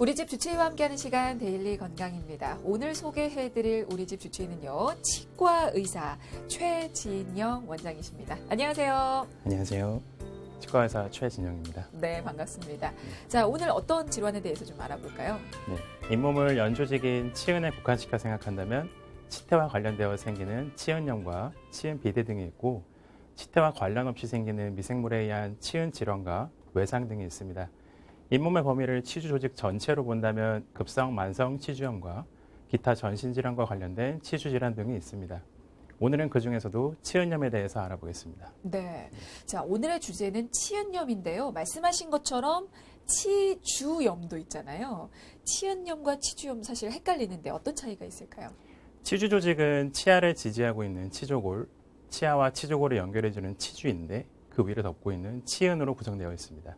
우리 집 주치의와 함께하는 시간 데일리 건강입니다. 오늘 소개해드릴 우리 집 주치의는요. 치과 의사 최진영 원장이십니다. 안녕하세요. 안녕하세요. 치과의사 최진영입니다. 네, 반갑습니다. 자, 오늘 어떤 질환에 대해서 좀 알아볼까요? 네, 잇몸을 연조직인 치은에 국한시켜 생각한다면 치태와 관련되어 생기는 치은염과 치은 비대 등이 있고 치태와 관련 없이 생기는 미생물에 의한 치은 질환과 외상 등이 있습니다. 잇몸의 범위를 치주 조직 전체로 본다면 급성 만성 치주염과 기타 전신질환과 관련된 치주질환 등이 있습니다. 오늘은 그중에서도 치은염에 대해서 알아보겠습니다. 네. 자, 오늘의 주제는 치은염인데요. 말씀하신 것처럼 치주염도 있잖아요. 치은염과 치주염 사실 헷갈리는데 어떤 차이가 있을까요? 치주 조직은 치아를 지지하고 있는 치조골, 치아와 치조골을 연결해주는 치주인데 그 위를 덮고 있는 치은으로 구성되어 있습니다.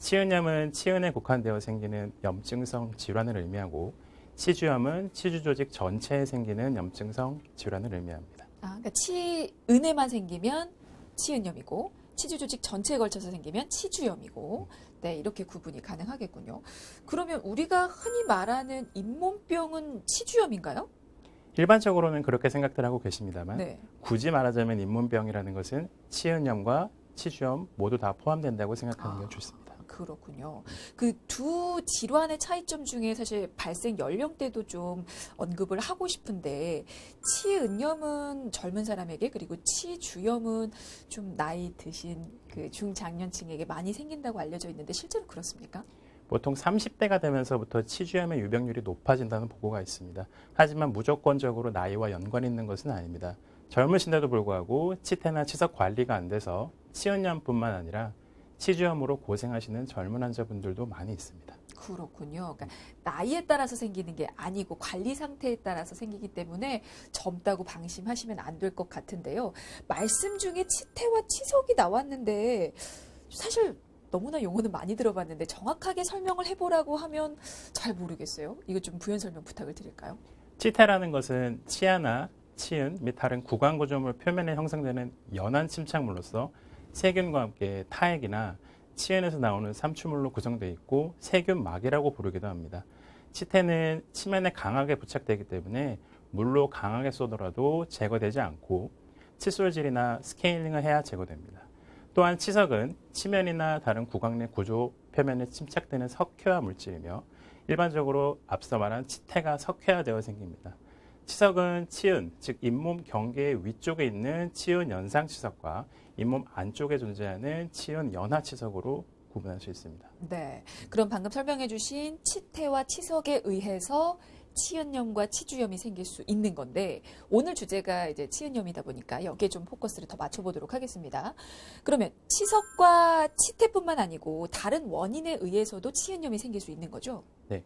치은염은 치은에 국한되어 생기는 염증성 질환을 의미하고 치주염은 치주 조직 전체에 생기는 염증성 질환을 의미합니다. 그러니까 치은에만 생기면 치은염이고 치주 조직 전체에 걸쳐서 생기면 치주염이고 네, 이렇게 구분이 가능하겠군요. 그러면 우리가 흔히 말하는 잇몸병은 치주염인가요? 일반적으로는 그렇게 생각들 하고 계십니다만 네. 굳이 말하자면 잇몸병이라는 것은 치은염과 치주염 모두 다 포함된다고 생각하는 게 좋습니다. 그렇군요. 그 두 질환의 차이점 중에 사실 발생 연령대도 좀 언급을 하고 싶은데 치은염은 젊은 사람에게 그리고 치주염은 좀 나이 드신 그 중장년층에게 많이 생긴다고 알려져 있는데 실제로 그렇습니까? 보통 30대가 되면서부터 치주염의 유병률이 높아진다는 보고가 있습니다. 하지만 무조건적으로 나이와 연관이 있는 것은 아닙니다. 젊으신데도 불구하고 치태나 치석 관리가 안 돼서 치은염뿐만 아니라 치주염으로 고생하시는 젊은 환자분들도 많이 있습니다. 그렇군요. 그러니까 나이에 따라서 생기는 게 아니고 관리 상태에 따라서 생기기 때문에 젊다고 방심하시면 안 될 것 같은데요. 말씀 중에 치태와 치석이 나왔는데 사실 너무나 용어는 많이 들어봤는데 정확하게 설명을 해보라고 하면 잘 모르겠어요. 이거 좀 부연 설명 부탁을 드릴까요? 치태라는 것은 치아나 치은 및 다른 구강 구조물 표면에 형성되는 연한 침착물로서 세균과 함께 타액이나 치은에서 나오는 삼투물로 구성되어 있고 세균막이라고 부르기도 합니다. 치태는 치면에 강하게 부착되기 때문에 물로 강하게 쏘더라도 제거되지 않고 칫솔질이나 스케일링을 해야 제거됩니다. 또한 치석은 치면이나 다른 구강 내 구조 표면에 침착되는 석회화 물질이며 일반적으로 앞서 말한 치태가 석회화되어 생깁니다. 치석은 치은, 즉 잇몸 경계 위쪽에 있는 치은 연상 치석과 잇몸 안쪽에 존재하는 치은 연하 치석으로 구분할 수 있습니다. 네. 그럼 방금 설명해 주신 치태와 치석에 의해서 치은염과 치주염이 생길 수 있는 건데 오늘 주제가 이제 치은염이다 보니까 여기에 좀 포커스를 더 맞춰보도록 하겠습니다. 그러면 치석과 치태뿐만 아니고 다른 원인에 의해서도 치은염이 생길 수 있는 거죠? 네.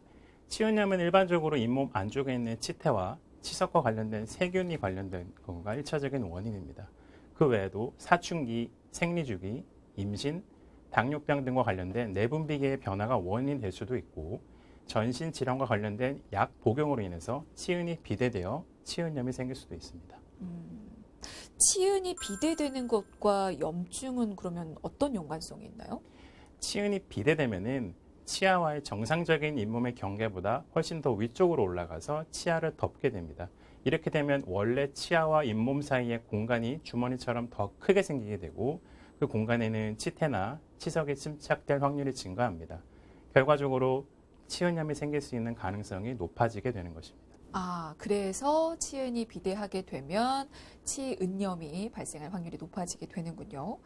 치은염은 일반적으로 잇몸 안쪽에 있는 치태와 치석과 관련된 세균이 관련된 경우가 1차적인 원인입니다. 그 외에도 사춘기, 생리주기, 임신, 당뇨병 등과 관련된 내분비계의 변화가 원인이 될 수도 있고 전신 질환과 관련된 약 복용으로 인해서 치은이 비대되어 치은염이 생길 수도 있습니다. 치은이 비대되는 것과 염증은 그러면 어떤 연관성이 있나요? 치은이 비대되면은 치아와의 정상적인 잇몸의 경계보다 훨씬 더 위쪽으로 올라가서 치아를 덮게 됩니다. 이렇게 되면 원래 치아와 잇몸 사이의 공간이 주머니처럼 더 크게 생기게 되고 그 공간에는 치태나 치석이 침착될 확률이 증가합니다. 결과적으로 치은염이 생길 수 있는 가능성이 높아지게 되는 것입니다. 그래서 치은이 비대하게 되면 치은염이 발생할 확률이 높아지게 되는군요.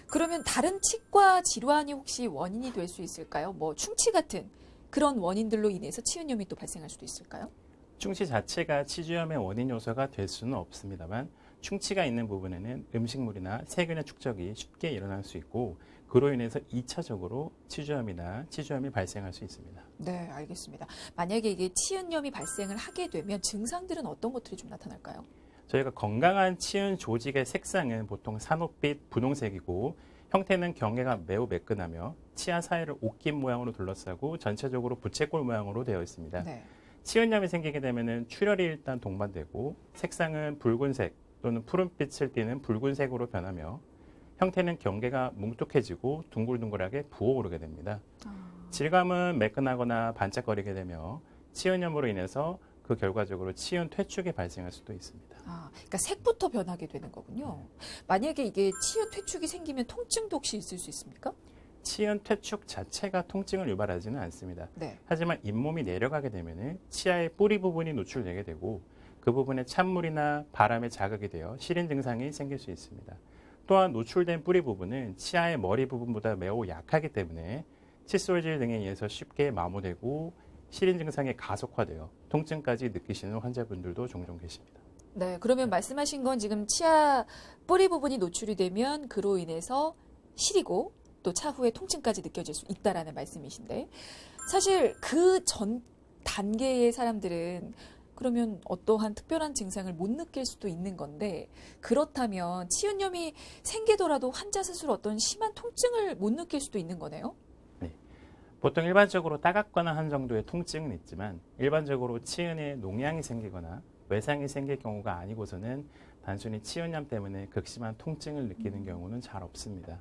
그러면 다른 치과 질환이 혹시 원인이 될 수 있을까요? 뭐 충치 같은 그런 원인들로 인해서 치은염이 또 발생할 수도 있을까요? 충치 자체가 치주염의 원인 요소가 될 수는 없습니다만 충치가 있는 부분에는 음식물이나 세균의 축적이 쉽게 일어날 수 있고 그로 인해서 2차적으로 치주염이나 치주염이 발생할 수 있습니다. 네, 알겠습니다. 만약에 이게 치은염이 발생을 하게 되면 증상들은 어떤 것들이 좀 나타날까요? 저희가 건강한 치은 조직의 색상은 보통 산호빛, 분홍색이고 형태는 경계가 매우 매끈하며 치아 사이를 옷깃 모양으로 둘러싸고 전체적으로 부채꼴 모양으로 되어 있습니다. 네. 치은염이 생기게 되면 출혈이 일단 동반되고 색상은 붉은색 또는 푸른빛을 띠는 붉은색으로 변하며 형태는 경계가 뭉툭해지고 둥글둥글하게 부어오르게 됩니다. 질감은 매끈하거나 반짝거리게 되며 치은염으로 인해서 그 결과적으로 치은 퇴축이 발생할 수도 있습니다. 그러니까 색부터 변하게 되는 거군요. 만약에 이게 치은 퇴축이 생기면 통증도 혹시 있을 수 있습니까? 치은 퇴축 자체가 통증을 유발하지는 않습니다. 네. 하지만 잇몸이 내려가게 되면 치아의 뿌리 부분이 노출되게 되고 그 부분에 찬물이나 바람에 자극이 되어 시린 증상이 생길 수 있습니다. 또한 노출된 뿌리 부분은 치아의 머리 부분보다 매우 약하기 때문에 칫솔질 등에 의해서 쉽게 마모되고 시린 증상이 가속화되어 통증까지 느끼시는 환자분들도 종종 계십니다. 네, 그러면 말씀하신 건 지금 치아 뿌리 부분이 노출이 되면 그로 인해서 시리고 또 차후에 통증까지 느껴질 수 있다라는 말씀이신데 사실 그 전 단계의 사람들은 그러면 어떠한 특별한 증상을 못 느낄 수도 있는 건데 그렇다면 치은염이 생기더라도 환자 스스로 어떤 심한 통증을 못 느낄 수도 있는 거네요? 보통 일반적으로 따갑거나 한 정도의 통증은 있지만 일반적으로 치은에 농양이 생기거나 외상이 생길 경우가 아니고서는 단순히 치은염 때문에 극심한 통증을 느끼는 경우는 잘 없습니다.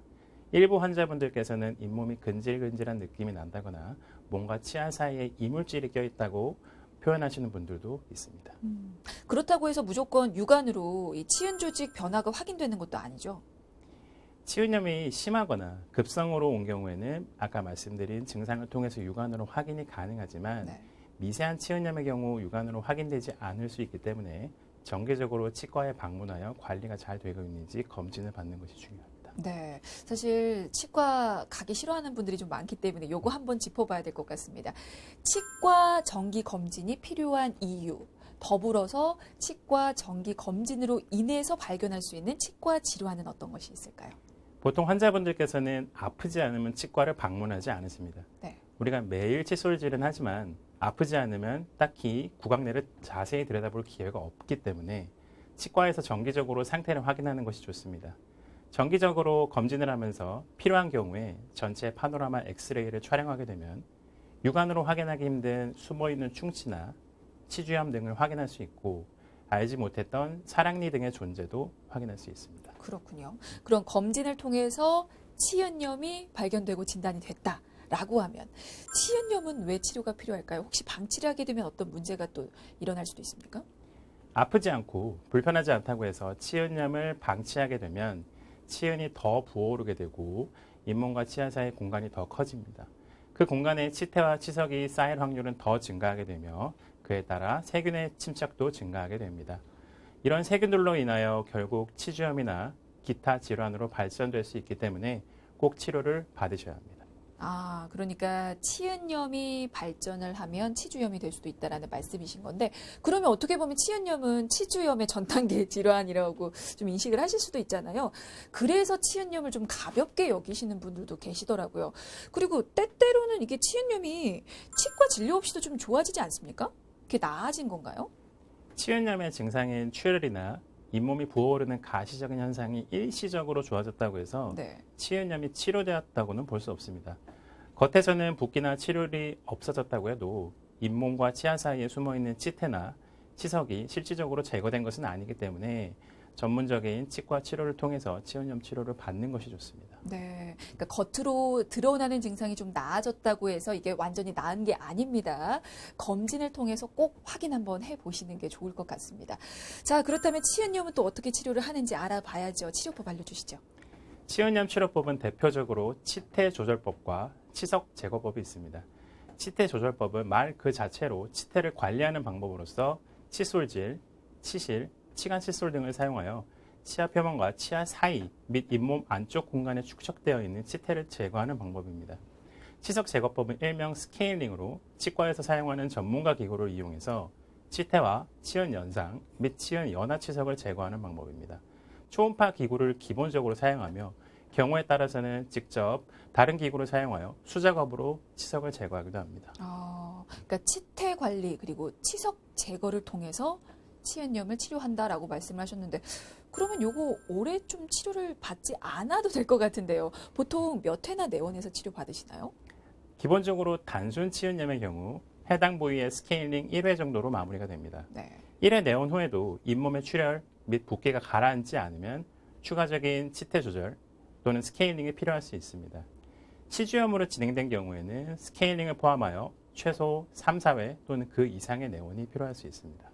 일부 환자분들께서는 잇몸이 근질근질한 느낌이 난다거나 뭔가 치아 사이에 이물질이 껴있다고 표현하시는 분들도 있습니다. 그렇다고 해서 무조건 육안으로 이 치은 조직 변화가 확인되는 것도 아니죠? 치은염이 심하거나 급성으로 온 경우에는 아까 말씀드린 증상을 통해서 육안으로 확인이 가능하지만 네. 미세한 치은염의 경우 육안으로 확인되지 않을 수 있기 때문에 정기적으로 치과에 방문하여 관리가 잘 되고 있는지 검진을 받는 것이 중요합니다. 네, 사실 치과 가기 싫어하는 분들이 좀 많기 때문에 요거 한번 짚어봐야 될 것 같습니다. 치과 정기 검진이 필요한 이유, 더불어서 치과 정기 검진으로 인해서 발견할 수 있는 치과 질환은 어떤 것이 있을까요? 보통 환자분들께서는 아프지 않으면 치과를 방문하지 않으십니다. 네. 우리가 매일 칫솔질은 하지만 아프지 않으면 딱히 구강내를 자세히 들여다볼 기회가 없기 때문에 치과에서 정기적으로 상태를 확인하는 것이 좋습니다. 정기적으로 검진을 하면서 필요한 경우에 전체 파노라마 엑스레이를 촬영하게 되면 육안으로 확인하기 힘든 숨어있는 충치나 치주염 등을 확인할 수 있고 알지 못했던 사랑니 등의 존재도 확인할 수 있습니다. 그렇군요. 그런 검진을 통해서 치은염이 발견되고 진단이 됐다라고 하면 치은염은 왜 치료가 필요할까요? 혹시 방치를 하게 되면 어떤 문제가 또 일어날 수도 있습니까? 아프지 않고 불편하지 않다고 해서 치은염을 방치하게 되면 치은이 더 부어오르게 되고 잇몸과 치아 사이 공간이 더 커집니다. 그 공간에 치태와 치석이 쌓일 확률은 더 증가하게 되며 그에 따라 세균의 침착도 증가하게 됩니다. 이런 세균들로 인하여 결국 치주염이나 기타 질환으로 발전될 수 있기 때문에 꼭 치료를 받으셔야 합니다. 그러니까 치은염이 발전을 하면 치주염이 될 수도 있다라는 말씀이신 건데 그러면 어떻게 보면 치은염은 치주염의 전 단계 질환이라고 좀 인식을 하실 수도 있잖아요. 그래서 치은염을 좀 가볍게 여기시는 분들도 계시더라고요. 그리고 때때로는 이게 치은염이 치과 진료 없이도 좀 좋아지지 않습니까? 그게 나아진 건가요? 치은염의 증상인 출혈이나 잇몸이 부어오르는 가시적인 현상이 일시적으로 좋아졌다고 해서 네. 치은염이 치료되었다고는 볼 수 없습니다. 겉에서는 붓기나 치료율이 없어졌다고 해도 잇몸과 치아 사이에 숨어있는 치태나 치석이 실질적으로 제거된 것은 아니기 때문에 전문적인 치과 치료를 통해서 치은염 치료를 받는 것이 좋습니다. 네, 그러니까 겉으로 드러나는 증상이 좀 나아졌다고 해서 이게 완전히 나은 게 아닙니다. 검진을 통해서 꼭 확인 한번 해보시는 게 좋을 것 같습니다. 자, 그렇다면 치은염은 또 어떻게 치료를 하는지 알아봐야죠. 치료법 알려주시죠. 치은염 치료법은 대표적으로 치태 조절법과 치석 제거법이 있습니다. 치태 조절법은 말 그 자체로 치태를 관리하는 방법으로서 칫솔질, 치실, 치간 칫솔 등을 사용하여 치아 표면과 치아 사이 및 잇몸 안쪽 공간에 축적되어 있는 치태를 제거하는 방법입니다. 치석 제거법은 일명 스케일링으로 치과에서 사용하는 전문가 기구를 이용해서 치태와 치은 연상 및 치은 연화 치석을 제거하는 방법입니다. 초음파 기구를 기본적으로 사용하며 경우에 따라서는 직접 다른 기구를 사용하여 수작업으로 치석을 제거하기도 합니다. 그러니까 치태 관리 그리고 치석 제거를 통해서 치은염을 치료한다라고 말씀을 하셨는데 그러면 요거 오래 좀 치료를 받지 않아도 될 것 같은데요. 보통 몇 회나 내원해서 치료 받으시나요? 기본적으로 단순 치은염의 경우 해당 부위의 스케일링 1회 정도로 마무리가 됩니다. 네. 1회 내원 후에도 잇몸의 출혈 및 붓기가 가라앉지 않으면 추가적인 치태 조절 또는 스케일링이 필요할 수 있습니다. 치주염으로 진행된 경우에는 스케일링을 포함하여 최소 3, 4회 또는 그 이상의 내원이 필요할 수 있습니다.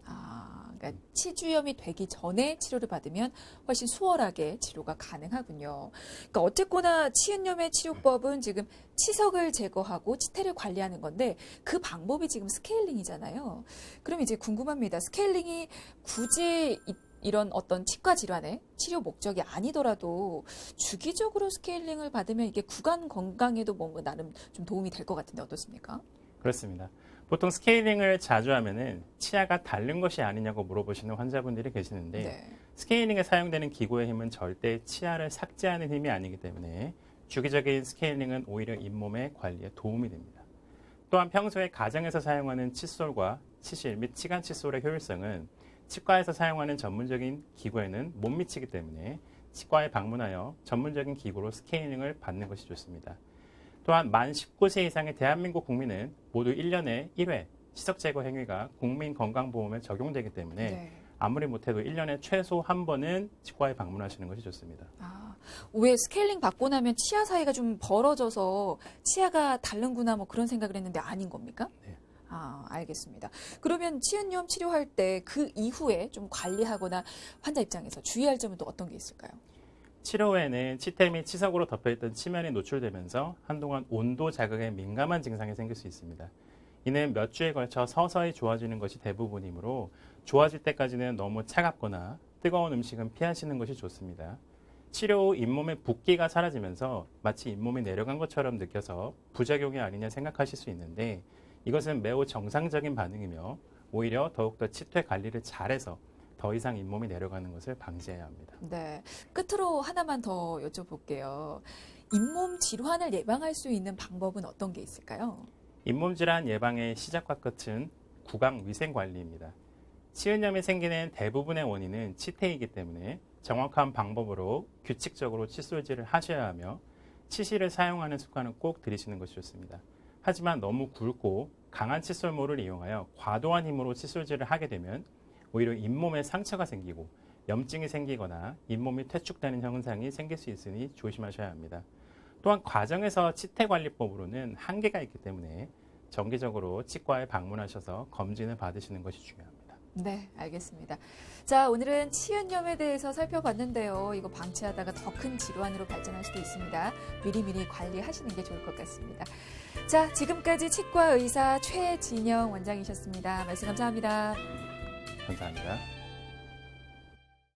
그러니까 치주염이 되기 전에 치료를 받으면 훨씬 수월하게 치료가 가능하군요. 그러니까 어쨌거나 치은염의 치료법은 지금 치석을 제거하고 치태를 관리하는 건데 그 방법이 지금 스케일링이잖아요. 그럼 이제 궁금합니다. 스케일링이 굳이 이런 어떤 치과 질환의 치료 목적이 아니더라도 주기적으로 스케일링을 받으면 이게 구강 건강에도 뭔가 나름 좀 도움이 될 것 같은데 어떻습니까? 그렇습니다. 보통 스케일링을 자주 하면은 치아가 닳는 것이 아니냐고 물어보시는 환자분들이 계시는데 네. 스케일링에 사용되는 기구의 힘은 절대 치아를 삭제하는 힘이 아니기 때문에 주기적인 스케일링은 오히려 잇몸의 관리에 도움이 됩니다. 또한 평소에 가정에서 사용하는 칫솔과 치실 및 치간 칫솔의 효율성은 치과에서 사용하는 전문적인 기구에는 못 미치기 때문에 치과에 방문하여 전문적인 기구로 스케일링을 받는 것이 좋습니다. 또한 만 19세 이상의 대한민국 국민은 모두 1년에 1회 치석 제거 행위가 국민건강보험에 적용되기 때문에 네. 아무리 못해도 1년에 최소 한 번은 치과에 방문하시는 것이 좋습니다. 왜 스케일링 받고 나면 치아 사이가 좀 벌어져서 치아가 닳는구나 뭐 그런 생각을 했는데 아닌 겁니까? 네. 알겠습니다. 그러면 치은염 치료할 때 그 이후에 좀 관리하거나 환자 입장에서 주의할 점은 또 어떤 게 있을까요? 치료 후에는 치태 및 치석으로 덮여있던 치면이 노출되면서 한동안 온도 자극에 민감한 증상이 생길 수 있습니다. 이는 몇 주에 걸쳐 서서히 좋아지는 것이 대부분이므로 좋아질 때까지는 너무 차갑거나 뜨거운 음식은 피하시는 것이 좋습니다. 치료 후 잇몸의 붓기가 사라지면서 마치 잇몸이 내려간 것처럼 느껴서 부작용이 아니냐 생각하실 수 있는데 이것은 매우 정상적인 반응이며 오히려 더욱더 치태 관리를 잘해서 더 이상 잇몸이 내려가는 것을 방지해야 합니다. 네. 끝으로 하나만 더 여쭤볼게요. 잇몸 질환을 예방할 수 있는 방법은 어떤 게 있을까요? 잇몸 질환 예방의 시작과 끝은 구강 위생 관리입니다. 치은염이 생기는 대부분의 원인은 치태이기 때문에 정확한 방법으로 규칙적으로 칫솔질을 하셔야 하며 치실을 사용하는 습관은 꼭 들이시는 것이 좋습니다. 하지만 너무 굵고 강한 칫솔모를 이용하여 과도한 힘으로 칫솔질을 하게 되면 오히려 잇몸에 상처가 생기고 염증이 생기거나 잇몸이 퇴축되는 현상이 생길 수 있으니 조심하셔야 합니다. 또한 과정에서 치태관리법으로는 한계가 있기 때문에 정기적으로 치과에 방문하셔서 검진을 받으시는 것이 중요합니다. 네, 알겠습니다. 자, 오늘은 치은염에 대해서 살펴봤는데요. 이거 방치하다가 더 큰 질환으로 발전할 수도 있습니다. 미리미리 관리하시는 게 좋을 것 같습니다. 자, 지금까지 치과 의사 최진영 원장이셨습니다. 말씀 감사합니다. 감사합니다.